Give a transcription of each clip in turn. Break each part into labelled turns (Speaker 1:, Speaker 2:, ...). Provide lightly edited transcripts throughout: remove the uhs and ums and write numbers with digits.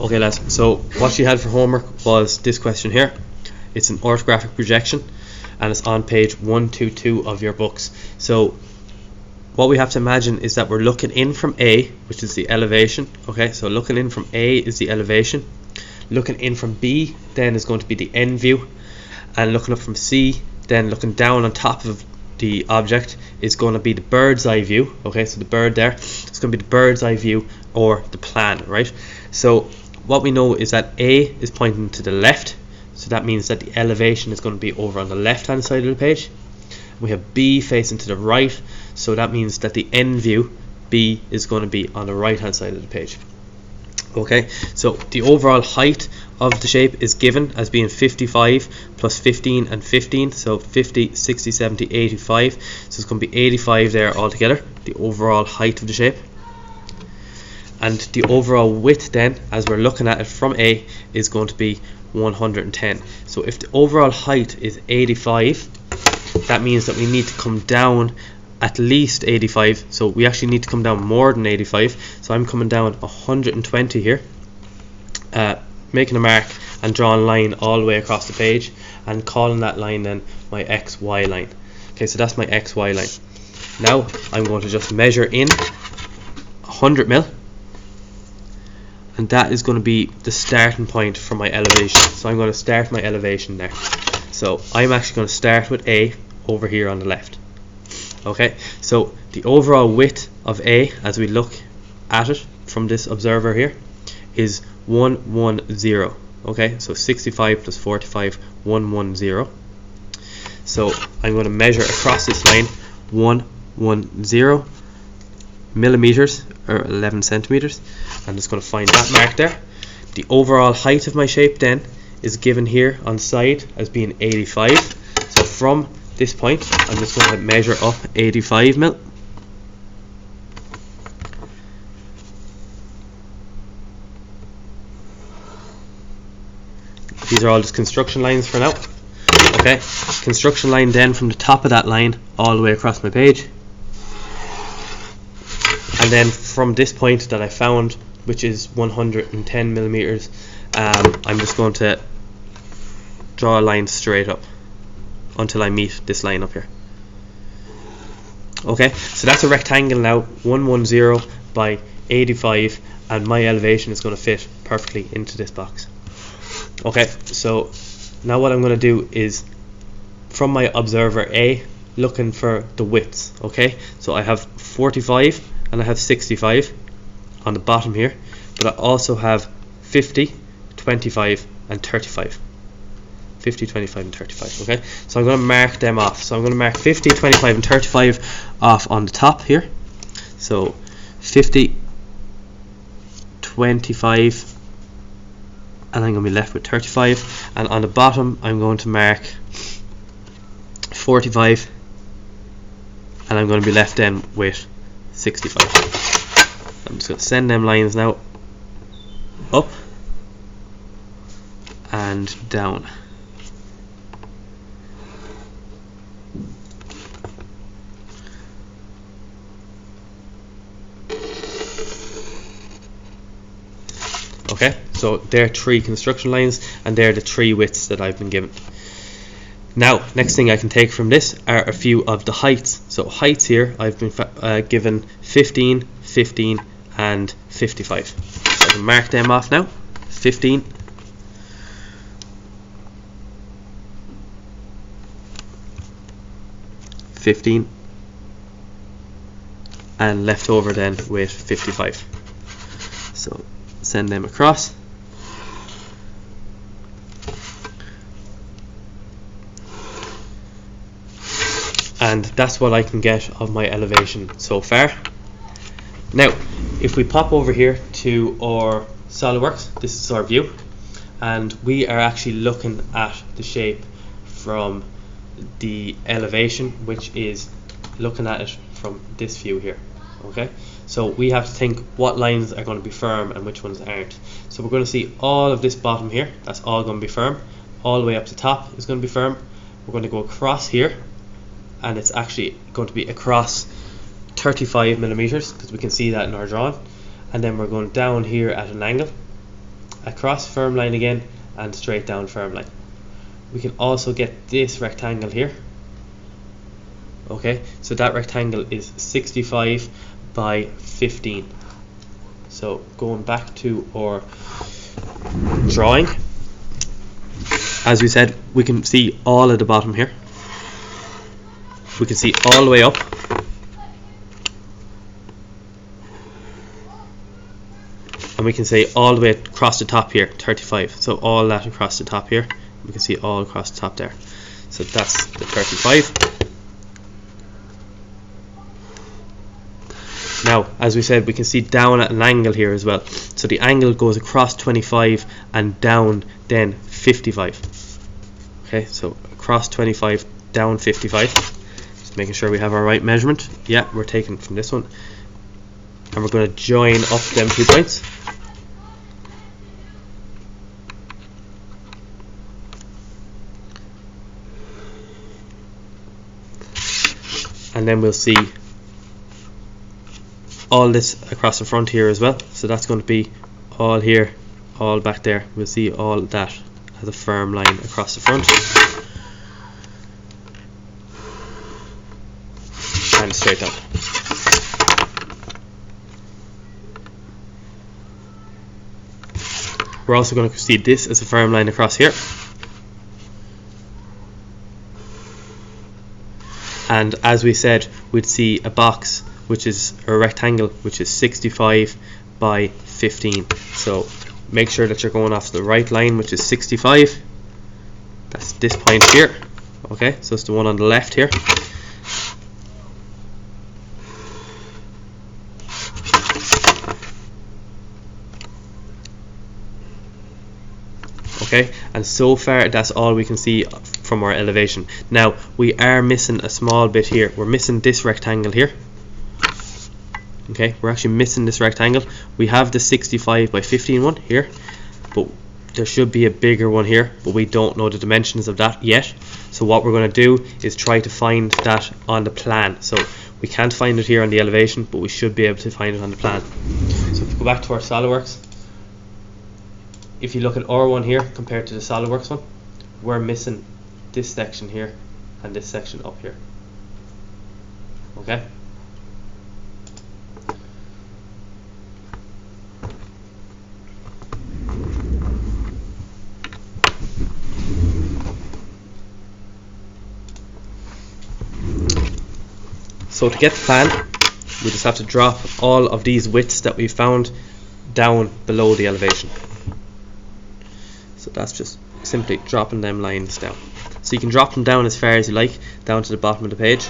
Speaker 1: Okay lads, so what you had for homework was this question here. It's an orthographic projection and it's on page 122 of your books. So what we have to imagine is that we're looking in from A, which is the elevation. Okay, so looking in from A is the elevation. Looking in from B then is going to be the end view, and looking up from C, then looking down on top of the object is going to be the bird's eye view. Okay, so the bird there, it's going to be the bird's eye view or the plan, right? So what we know is that A is pointing to the left, so that means that the elevation is going to be over on the left hand side of the page. We have B facing to the right, so that means that the end view B is going to be on the right hand side of the page. Okay, so the overall height of the shape is given as being 55 plus 15 and 15, so 50, 60, 70, 85, so it's going to be 85 there altogether, the overall height of the shape. And the overall width then, as we're looking at it from A, is going to be 110. So if the overall height is 85, that means that we need to come down at least 85, so we actually need to come down more than 85, so I'm coming down 120 here, making a mark and drawing a line all the way across the page and calling that line then my XY line. Okay, so that's my XY line. Now I'm going to just measure in 100 mil, and that is going to be the starting point for my elevation. So I'm going to start my elevation there. So I'm actually going to start with A over here on the left. Okay, so the overall width of A, as we look at it from this observer here, is 110. Okay, so 65 plus 45, 110. So I'm going to measure across this line 110 millimeters, or 11 centimeters. I'm just going to find that mark there. The overall height of my shape then is given here on the side as being 85. So from this point I'm just going to measure up 85 mil. These are all just construction lines for now. Okay, construction line then from the top of that line all the way across my page, and then from this point that I found, which is 110 millimeters, I'm just going to draw a line straight up until I meet this line up here. Okay, so that's a rectangle now, 110 by 85, and my elevation is going to fit perfectly into this box. Okay, so now what I'm going to do is from my observer A, looking for the widths. Okay, so I have 45 and I have 65 on the bottom here, but I also have 50, 25 and 35. 50, 25 and 35. Okay, so I'm going to mark them off. So I'm going to mark 50, 25 and 35 off on the top here. So 50, 25, and I'm going to be left with 35, and on the bottom I'm going to mark 45, and I'm going to be left then with 65. I'm just going to send them lines now up and down. Okay, so there are 3 construction lines, and they're the 3 widths that I've been given. Now, next thing I can take from this are a few of the heights. So heights here, I've been given 15, 15 and 55. So I can mark them off now. 15, 15, and left over then with 55. So send them across. And that's what I can get of my elevation so far. Now, if we pop over here to our SolidWorks, this is our view, and we are actually looking at the shape from the elevation, which is looking at it from this view here. Okay, so we have to think what lines are going to be firm and which ones aren't. So we're going to see all of this bottom here, that's all going to be firm. All the way up to top is going to be firm. We're going to go across here, and it's actually going to be across 35 millimeters, because we can see that in our drawing. And then we're going down here at an angle, across firm line again, and straight down firm line. We can also get this rectangle here. Okay, so that rectangle is 65 by 15. So going back to our drawing, as we said, we can see all at the bottom here. We can see all the way up. And we can say all the way across the top here, 35. So all that across the top here, we can see all across the top there. So that's the 35. Now, as we said, we can see down at an angle here as well. So the angle goes across 25 and down then 55. Okay, so across 25, down 55. Just making sure we have our right measurement. Yeah, we're taking from this one. And we're going to join up them 2 points. And then we'll see all this across the front here as well. So that's going to be all here, all back there. We'll see all that as a firm line across the front. And straight down. We're also going to see this as a firm line across here. And as we said, we'd see a box, which is a rectangle, which is 65 by 15. So make sure that you're going off the right line, which is 65. That's this point here. Okay, so it's the one on the left here. Okay, and so far that's all we can see from our elevation. Now we are missing a small bit here. We're missing this rectangle here. Okay, we're actually missing this rectangle. We have the 65 by 15 one here, but there should be a bigger one here, but we don't know the dimensions of that yet. So what we're going to do is try to find that on the plan. So we can't find it here on the elevation, but we should be able to find it on the plan. So if we go back to our SolidWorks, if you look at our one here compared to the SolidWorks one, we're missing this section here and this section up here. Okay. So to get the plan, we just have to drop all of these widths that we found down below the elevation. So that's just simply dropping them lines down. So you can drop them down as far as you like, down to the bottom of the page.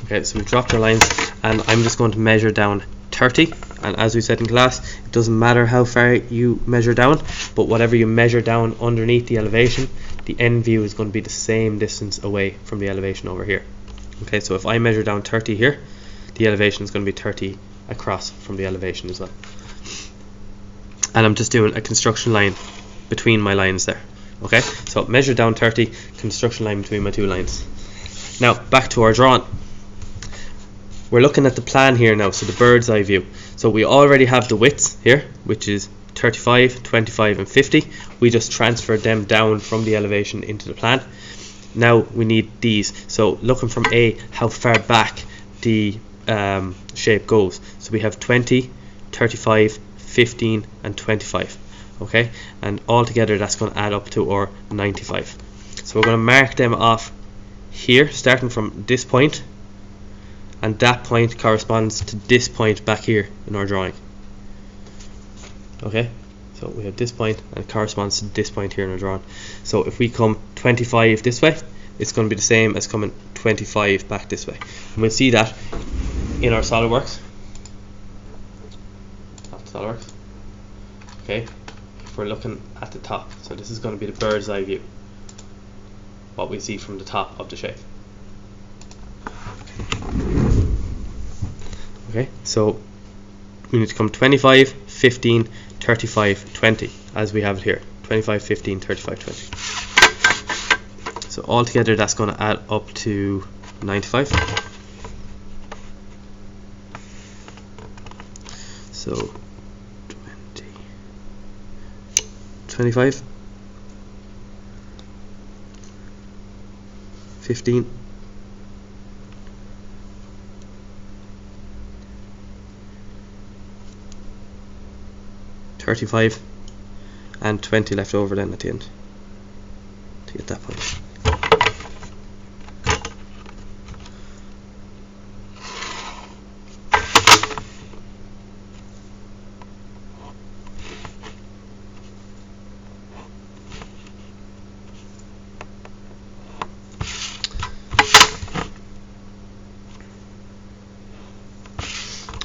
Speaker 1: Okay, so we've dropped our lines, and I'm just going to measure down 30. And as we said in class, it doesn't matter how far you measure down, but whatever you measure down underneath the elevation, the end view is going to be the same distance away from the elevation over here. Okay, so if I measure down 30 here, the elevation is going to be 30 across from the elevation as well. And I'm just doing a construction line between my lines there. Okay, so measure down 30, construction line between my 2 lines. Now back to our drawing. We're looking at the plan here now, so the bird's eye view. So we already have the widths here, which is 35, 25 and 50. We just transferred them down from the elevation into the plan. Now we need these. So looking from A, how far back the shape goes. So we have 20, 35, 15 and 25. Okay, and all together that's going to add up to our 95. So we're going to mark them off here, starting from this point, and that point corresponds to this point back here in our drawing. Okay, so we have this point and it corresponds to this point here in our drawing. So if we come 25 this way, it's going to be the same as coming 25 back this way. And we'll see that in our SolidWorks. Okay, if we're looking at the top, so this is going to be the bird's eye view, what we see from the top of the shape. Okay, so we need to come 25, 15, 35, 20 as we have it here. 25, 15, 35, 20. So altogether that's going to add up to 95. So 20, 25, 15, 35, and 20 left over then at the end to get that point.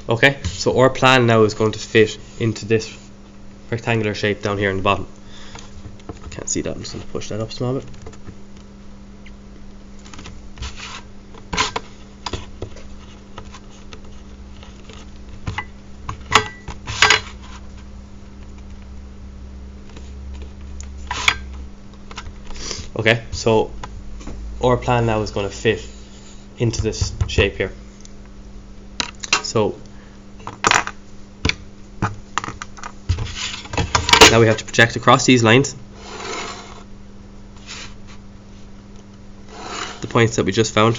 Speaker 1: Okay, so our plan now is going to fit into this rectangular shape down here in the bottom. Can't see that, I'm just going to push that up a small bit. Okay, so our plan now is going to fit into this shape here. So now we have to project across these lines the points that we just found,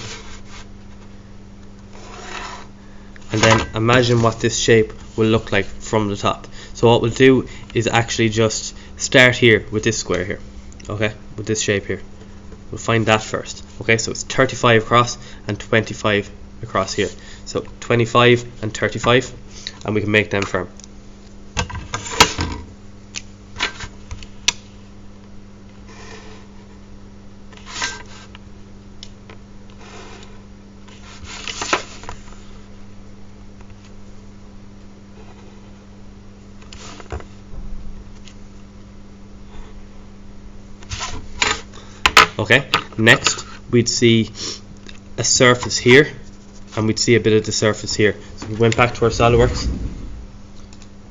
Speaker 1: and then imagine what this shape will look like from the top. So what we'll do is actually just start here with this square here, okay, with this shape here. We'll find that first. Okay, so it's 35 across and 25 across here. So 25 and 35, and we can make them firm. Okay, next we'd see a surface here, and we'd see a bit of the surface here. So we went back to our SolidWorks.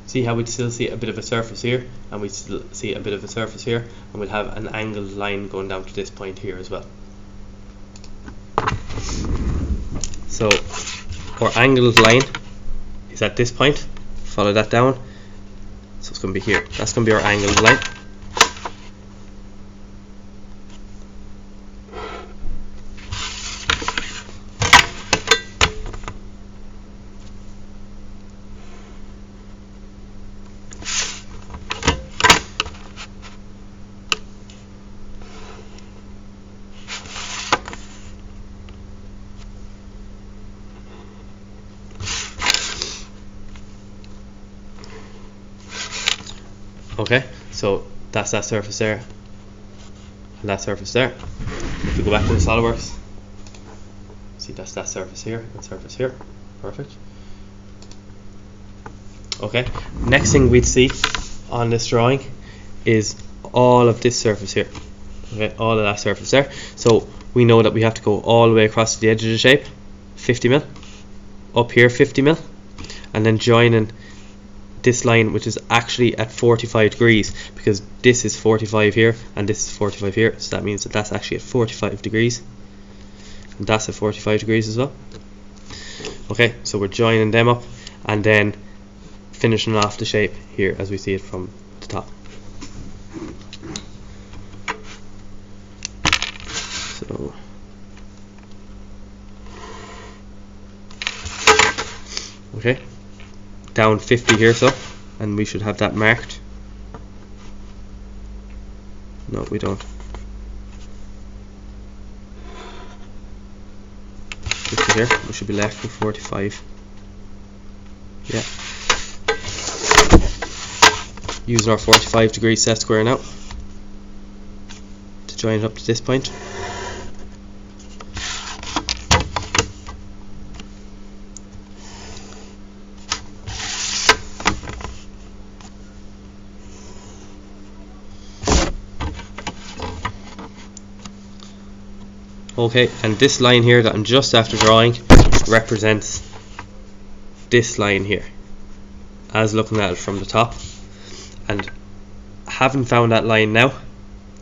Speaker 1: See how we'd still see a bit of a surface here, and we'd still see a bit of a surface here, and we'll have an angled line going down to this point here as well. So our angled line is at this point. Follow that down. So it's going to be here. That's going to be our angled line. Okay, so that's that surface there, and that surface there. If we go back to the SolidWorks, see that's that surface here and surface here. Perfect. Okay, next thing we'd see on this drawing is all of this surface here. Okay, all of that surface there. So we know that we have to go all the way across to the edge of the shape, 50 mil, up here 50 mil, and then joining this line, which is actually at 45 degrees, because this is 45 here and this is 45 here, so that means that that's actually at 45 degrees, and that's at 45 degrees as well. Okay, so we're joining them up and then finishing off the shape here as we see it from the top. So okay, down 50 here, so, and we should have that marked. No, we don't. 50 here, we should be left with 45. Yeah. Using our 45 degree set square now to join it up to this point. Okay, and this line here that I'm just after drawing represents this line here as looking at it from the top, and haven't found that line now,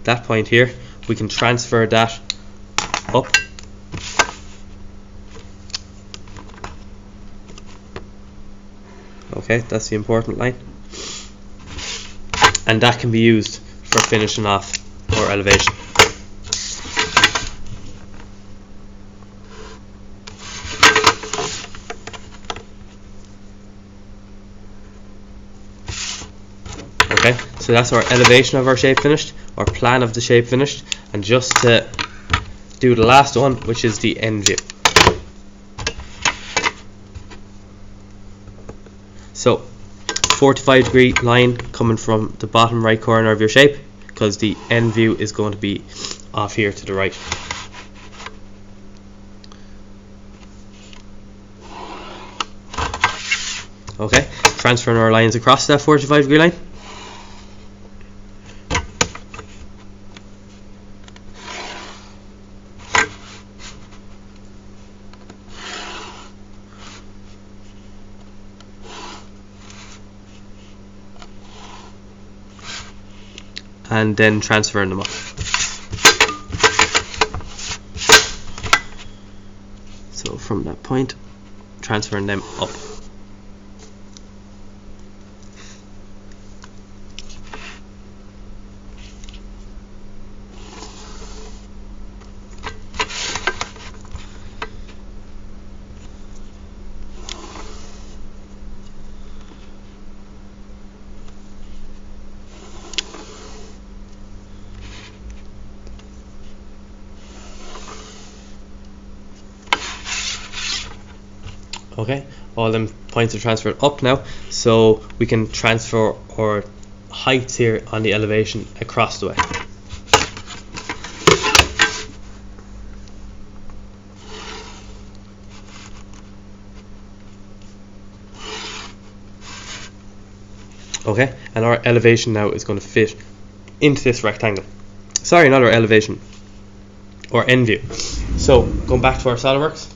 Speaker 1: that point here, we can transfer that up. Okay, that's the important line, and that can be used for finishing off our elevation. Okay, so that's our elevation of our shape finished, our plan of the shape finished, and just to do the last one, which is the end view. So 45-degree line coming from the bottom right corner of your shape, because the end view is going to be off here to the right. Okay, transferring our lines across that 45-degree line. And then transferring them up. So from that point, transferring them up. Okay, all them points are transferred up now, so we can transfer our heights here on the elevation across the way. Okay, and our elevation now is going to fit into this rectangle. Sorry, not our elevation, or end view. So going back to our SOLIDWORKS.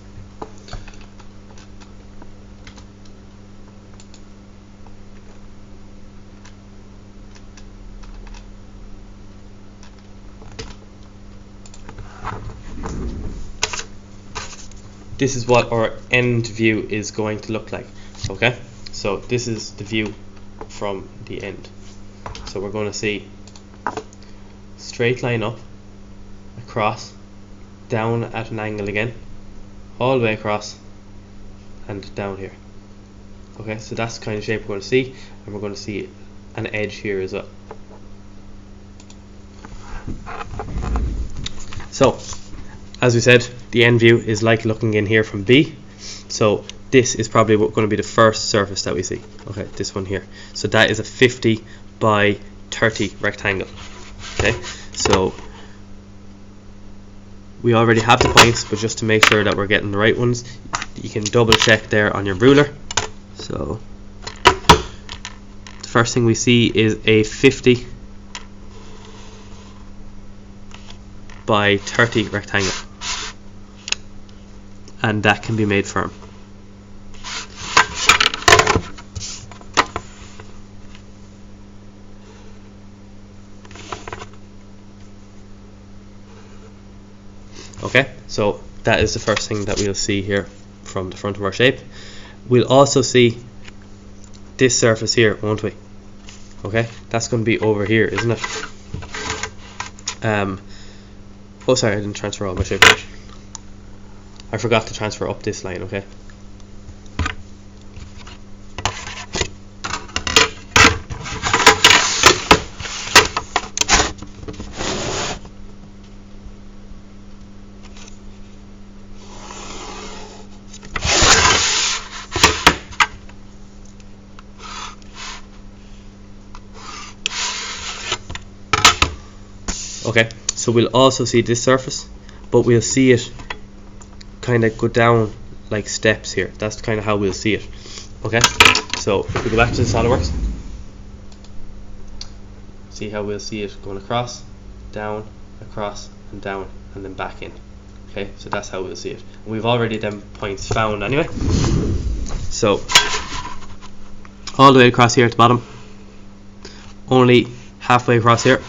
Speaker 1: This is what our end view is going to look like. Okay, so this is the view from the end. So we're going to see straight line up, across, down at an angle again, all the way across, and down here. Okay, so that's the kind of shape we're going to see, and we're going to see an edge here as well. So, as we said, the end view is like looking in here from B. So this is probably going to be the first surface that we see. Okay, this one here. So that is a 50 by 30 rectangle. Okay, so we already have the points, but just to make sure that we're getting the right ones, you can double check there on your ruler. So the first thing we see is a 50 by 30 rectangle, and that can be made firm. Okay, so that is the first thing that we'll see here from the front of our shape. We'll also see this surface here, won't we? Okay, that's going to be over here, isn't it? Oh, sorry, I didn't transfer all my shape right. I forgot to transfer up this line, okay? Okay, so we'll also see this surface, but we'll see it kind of go down like steps here. That's kind of how we'll see it. Okay, so if we go back to the SOLIDWORKS, see how we'll see it going across, down, across, and down, and then back in. Okay, so that's how we'll see it. And we've already them points found anyway. So all the way across here at the bottom, only halfway across here.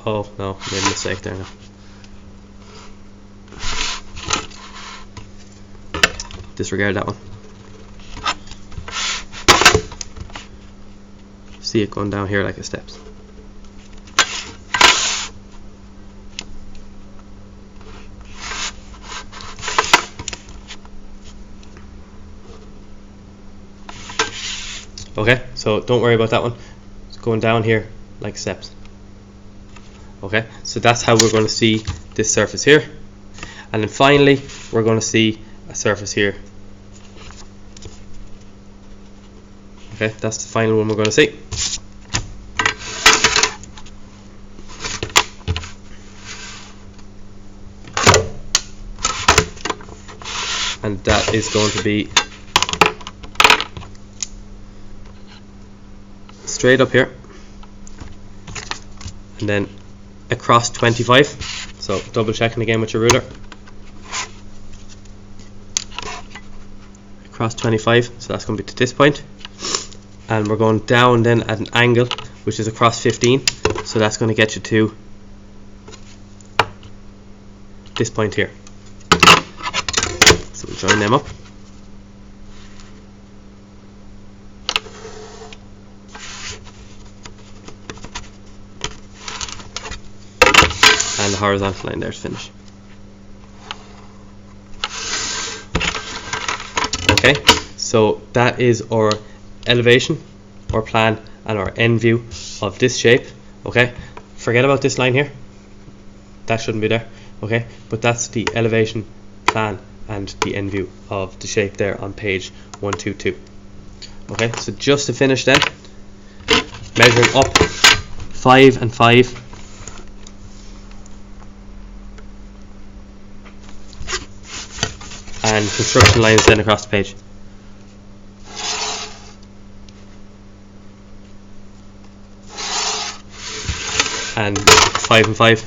Speaker 1: Oh no, made a mistake there now. Disregard that one. See it going down here like it steps. Okay, so don't worry about that one. It's going down here like steps. Okay, so that's how we're going to see this surface here. And then finally, we're going to see a surface here. Okay, that's the final one we're going to see. And that is going to be straight up here, and then across 25. So double checking again with your ruler. Across 25, so that's going to be to this point, and we're going down then at an angle which is across 15, so that's going to get you to this point here. So we'll join them up. And the horizontal line there to finish. Okay, so that is our elevation, our plan, and our end view of this shape. Okay, forget about this line here, that shouldn't be there. Okay, but that's the elevation, plan, and the end view of the shape there on page 122. Okay, so just to finish then, measuring up 5 and 5. And construction lines then across the page. And 5 and 5.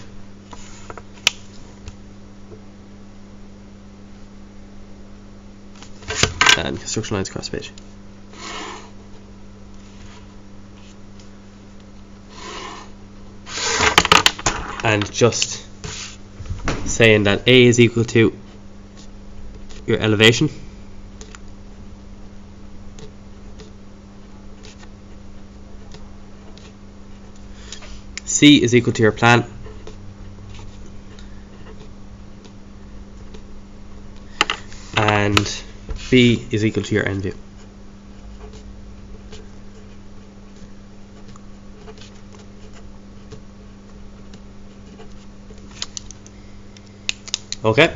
Speaker 1: And construction lines across the page. And just saying that A is equal to your elevation, C is equal to your plan, and B is equal to your end view. Okay.